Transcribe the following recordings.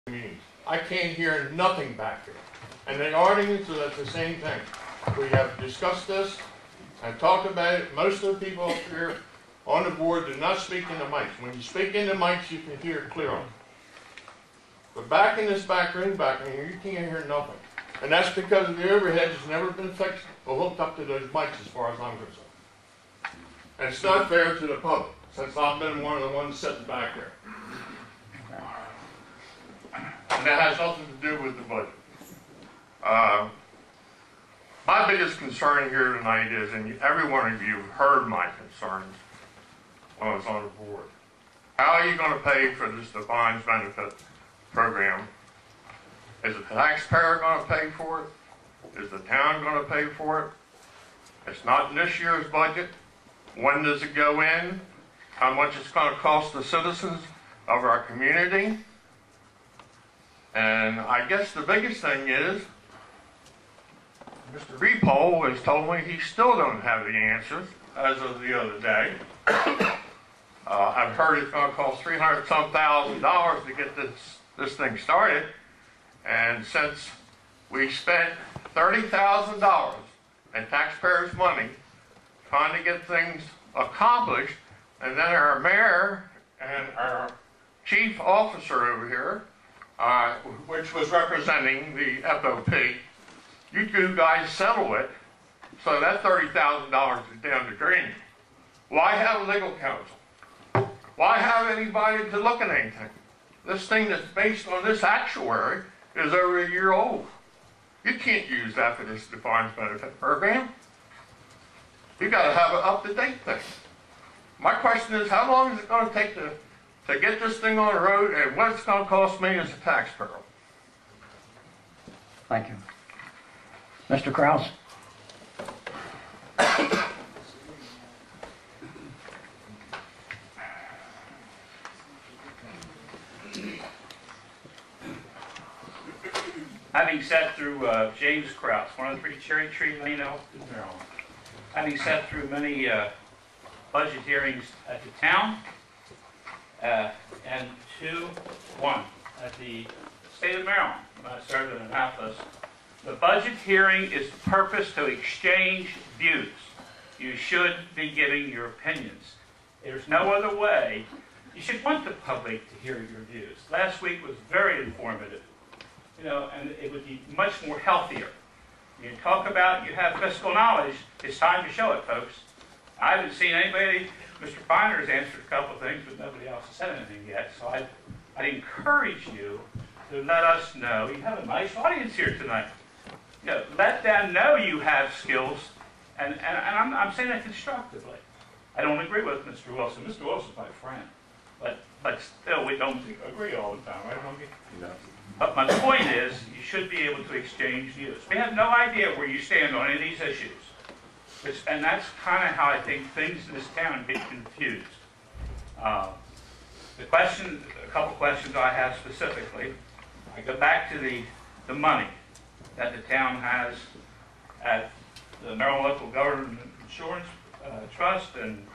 meetings. I can't hear nothing back here. And the audience is at the same thing. We have discussed this and talked about it. Most of the people up here on the board do not speak in the mics. When you speak in the mics, you can hear clearly. But back in this back room, you can't hear nothing. And that's because the overhead has never been fixed or hooked up to those mics as far as I'm concerned. And it's not fair to the public, since I've been one of the ones sitting back there. And that has nothing to do with the budget. My biggest concern here tonight is, and every one of you heard my concerns when I was on the board. How are you going to pay for this defined benefit program? Is the taxpayer going to pay for it? Is the town going to pay for it? It's not in this year's budget. When does it go in? How much it's going to cost the citizens of our community? And I guess the biggest thing is, Mr. Repole has told me he still don't have the answers as of the other day. I've heard it's going to cost $300-some thousand to get this thing started. And since we spent $30,000 in taxpayers' money trying to get things accomplished, and then our mayor and our chief officer over here, which was representing the FOP, you two guys settle it, so that $30,000 is down the drain. Why have legal counsel? Why have anybody to look at anything? This thing that's based on this actuary is over a year old. You can't use that for this defined benefit program. You got to have an up-to-date thing. My question is, how long is it going to take to get this thing on the road, and what it's going to cost me as a taxpayer? Thank you. Mr. Krause? Having sat through James Krause, one of the 3 Cherry Tree Lane, Elkton, Maryland. Having sat through many budget hearings at the town, and one at the state of Maryland, when I served in Annapolis. The budget hearing is the purpose to exchange views. You should be giving your opinions. There's no other way. You should want the public to hear your views. Last week was very informative, and it would be much more healthier. You talk about you have fiscal knowledge. It's time to show it, folks. I haven't seen anybody. Mr. Feiner has answered a couple of things, but nobody else has said anything yet. So I'd encourage you to let us know. You have a nice audience here tonight. Let them know you have skills, and I'm saying that constructively. I don't agree with Mr. Wilson. Mr. Wilson's my friend, but still we don't agree all the time, right, Honky? No. But my point is, you should be able to exchange views. We have no idea where you stand on any of these issues, and that's kind of how I think things in this town get confused. A couple questions I have specifically. I go back to the money that the town has at the Maryland Local Government Insurance Trust and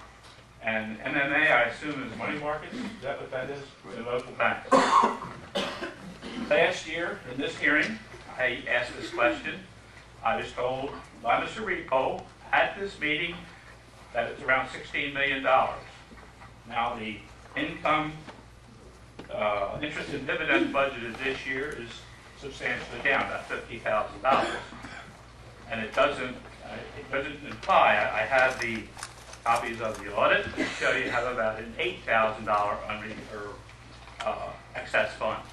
MMA, I assume, is money markets. Is that what that is? The local banks. Last year, in this hearing, I asked this question. I was told by Mr. Repole at this meeting that it's around $16 million. Now, the income, interest and dividend budgeted this year is substantially down, about $50,000. And it doesn't imply, I have the copies of the audit to show you have about an $8,000 excess funds.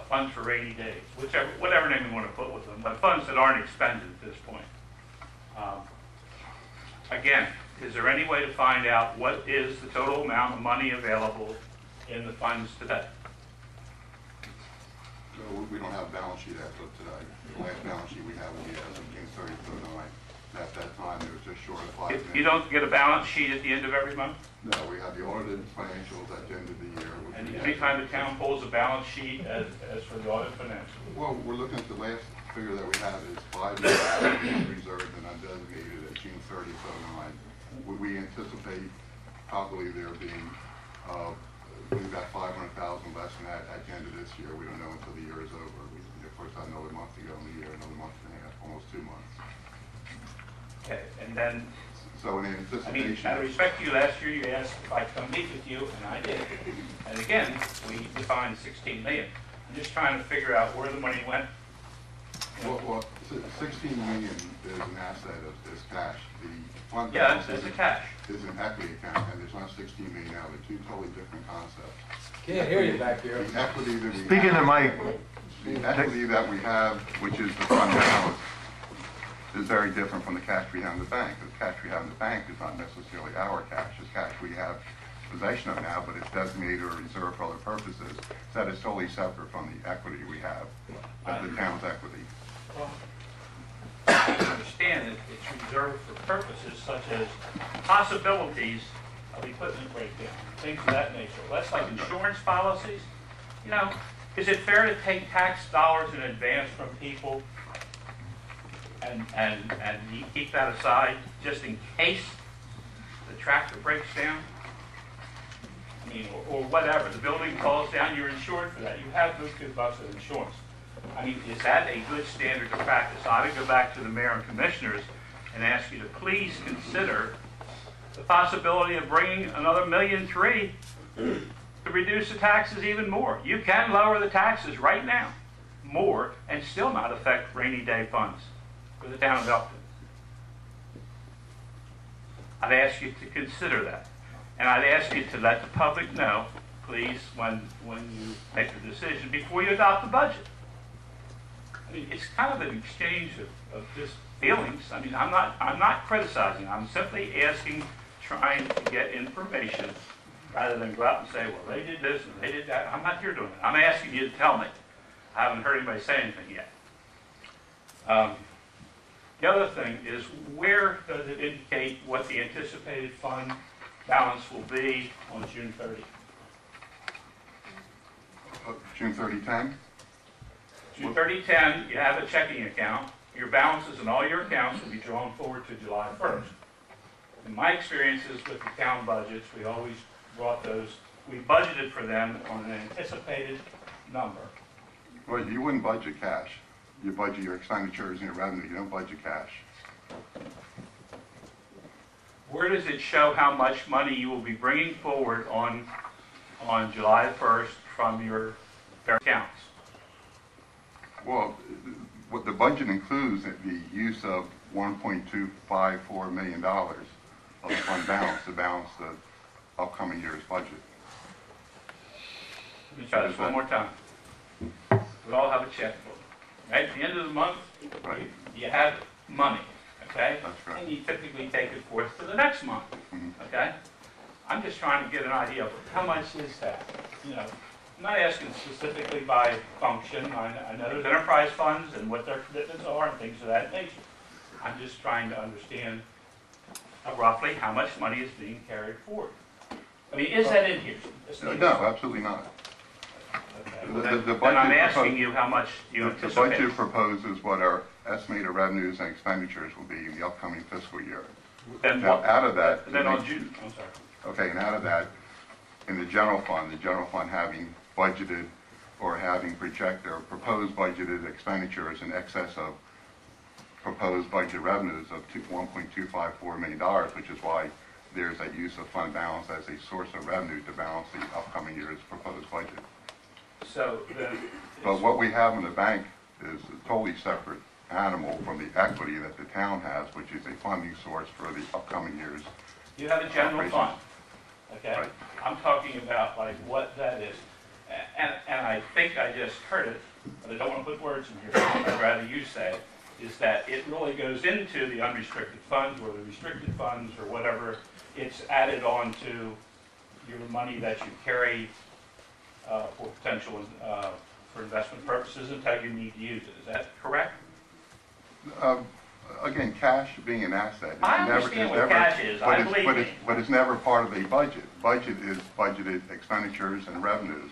Funds for rainy days, whatever name you want to put with them, but funds that aren't expended at this point. Again, is there any way to find out what is the total amount of money available in the funds today? No, we don't have a balance sheet as of today. The last balance sheet we have will be as of June 30th, 2009. At that time, it was just short of $5 million. You don't get a balance sheet at the end of every month? No, we have the audited financials at the end of the year. And anytime the town pulls a balance sheet as for the audit financials? Well, we're looking at the last figure that we have is $5 million reserved and undesignated at June 30th, 2009. We anticipate probably there being we've got 500,000 less than that at the end of this year. We don't know until the year is over. We, of course, had another month to go in the year, another month and a half, almost 2 months. Okay, and then, So in I mean, anticipation, out of respect to you, last year you asked if I'd come meet with you, and I did. And again, we defined 16 million. I'm just trying to figure out where the money went. well, 16 million is an asset of this cash. The fund Yeah, balance that's is a cash. is an equity account, and there's not 16 million now. They're two totally different concepts. Can't hear you back here. The equity that we Speaking have, to Mike, the equity that we have, which is the fund balance, is very different from the cash we have in the bank. The cash we have in the bank is not necessarily our cash. It's cash we have possession of now, but it's designated or reserved for other purposes. That is totally separate from the equity we have, of the town's equity. Well, I understand that it's reserved for purposes such as possibilities of equipment breakdown, things of that nature. That's like insurance policies. You know, is it fair to take tax dollars in advance from people and you keep that aside just in case the tractor breaks down? I mean, or whatever, the building falls down, you're insured for that. You have those $2 of insurance. I mean, is that a good standard of practice? I would go back to the mayor and commissioners and ask you to please consider the possibility of bringing another $1.3 million to reduce the taxes even more. You can lower the taxes right now more and still not affect rainy day funds for the town of Elkton. I'd ask you to consider that. And I'd ask you to let the public know, please, when you make the decision before you adopt the budget. I mean, it's kind of an exchange of just feelings. I mean, I'm not criticizing. I'm simply asking, trying to get information rather than go out and say, well, they did this and they did that. I'm not here doing that. I'm asking you to tell me. I haven't heard anybody say anything yet. The other thing is, where does it indicate what the anticipated fund balance will be on June 30? June 30, 10? June 30/10, you have a checking account. Your balances in all your accounts will be drawn forward to July 1st. In my experiences with the town budgets, we always brought those, we budgeted for them on an anticipated number. Well, you wouldn't budget cash. You budget your expenditures and your revenue. You don't budget cash. Where does it show how much money you will be bringing forward on July 1st from your accounts? Well, what the budget includes the use of $1.254 million of the fund balance to balance the upcoming year's budget. Let me try this one more time. We all have a checkbook. Right? At the end of the month, Right. you have money, okay? That's correct. And you typically take it forth to the next month, okay? I'm just trying to get an idea of how much is that, you know? I'm not asking specifically by function. I know there's enterprise funds and what their commitments are and things of that nature. I'm just trying to understand roughly how much money is being carried forward. I mean, is that in here? No, absolutely not. Okay. The Then budget I'm asking proposed- you how much do you The anticipate? budget proposes what our estimated revenues and expenditures will be in the upcoming fiscal year. Then Now, what? out of that, Then on June, I'm sorry. okay, and out of that, in the general fund having budgeted or having projected or proposed budgeted expenditures in excess of proposed budget revenues of $1.254 million, which is why there's a use of fund balance as a source of revenue to balance the upcoming year's proposed budget. So then, But what we have in the bank is a totally separate animal from the equity that the town has, which is a funding source for the upcoming year's. you have a general fund, okay? Right. I'm talking about like what that is. And I think I just heard it, but I don't want to put words in here. I'd rather you say it, is that it really goes into the unrestricted funds or the restricted funds or whatever. It's added on to your money that you carry for potential, for investment purposes until you need to use it. Is that correct? Again, cash being an asset. I understand what cash is. I believe you. But it's never part of a budget. Budget is budgeted expenditures and revenues,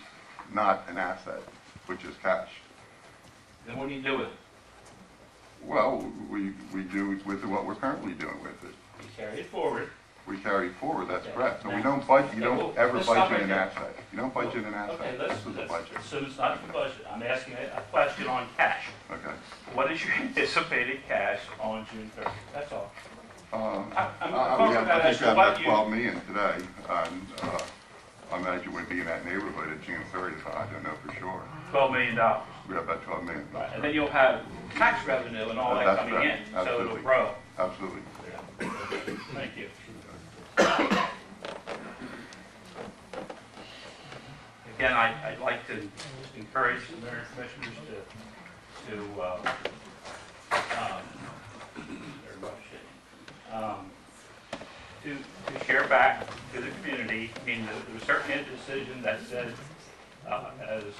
not an asset, which is cash. Then what do you do with it? Well, we do with what we're currently doing with it. You carry it forward, we carry forward, that's Okay. correct. No, we Now- don't budget, you Okay, don't well, ever let's stop budget right an there. asset. You don't budget an Okay, asset. let's This is a budget. assume it's not the budget. I'm asking a question on cash. Okay. What is your anticipated cash on June 30th? That's all. I'm We talking have, about I as think to we have what about you, 12 million today, and I imagine we'd be in that neighborhood at June 30th, I don't know for sure. $12 million. Right. We have about 12 million. And then you'll have tax revenue and all that That's coming correct. in, so it'll Absolutely. grow. Absolutely. Thank you. Again, I'd like to encourage the mayor and commissioners to share back to the community. I mean, there was certainly a decision that said, as Mr.